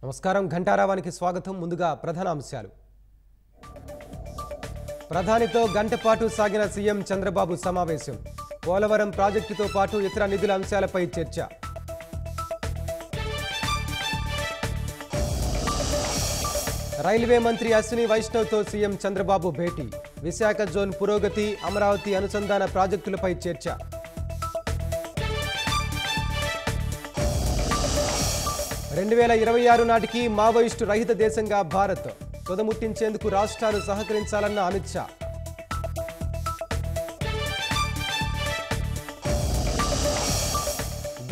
నమస్కారం ఘంటారావానికి స్వాగతం. ముందుగా ప్రధాన అంశాలు. ప్రధానితో గంట పాటు సాగిన సీఎం చంద్రబాబు సమావేశం. పోలవరం ప్రాజెక్టుతో పాటు ఇతర నిధుల అంశాలపై చర్చ. రైల్వే మంత్రి అశ్విని వైష్ణవ్తో సీఎం చంద్రబాబు భేటీ. విశాఖ జోన్ పురోగతి, అమరావతి అనుసంధాన ప్రాజెక్టులపై చర్చ. 2026 నాటికి మావోయిస్టు రహిత దేశంగా భారత్. తుదముట్టించేందుకు రాష్ట్రాలు సహకరించాలన్న అమిత్ షా.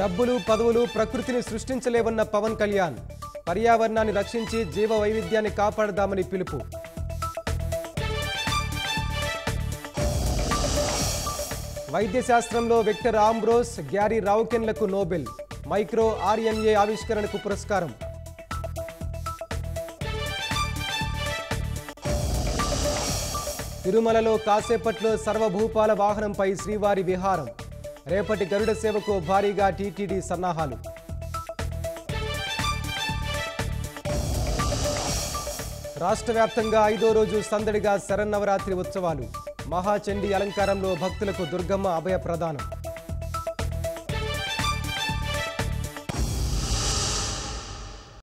డబ్బులు పదవులు ప్రకృతిని సృష్టించలేవన్న పవన్ కళ్యాణ్. పర్యావరణాన్ని రక్షించి జీవ వైవిధ్యాన్ని కాపాడదామని పిలుపు. వైద్య శాస్త్రంలో విక్టర్ ఆంబ్రోస్, గ్యారీ రావుకెన్లకు నోబెల్. మైక్రో ఆర్ఎన్ఏ ఆవిష్కరణకు పురస్కారం. తిరుమలలో కాసేపట్లో సర్వభూపాల వాహనంపై శ్రీవారి విహారం. రేపటి గరుడ సేవకు భారీగా టీటీడీ సన్నాహాలు. రాష్ట్ర వ్యాప్తంగా 5వ రోజు సందడిగా శరన్నవరాత్రి ఉత్సవాలు. మహాచండీ అలంకారంలో భక్తులకు దుర్గమ్మ అభయ ప్రదానం.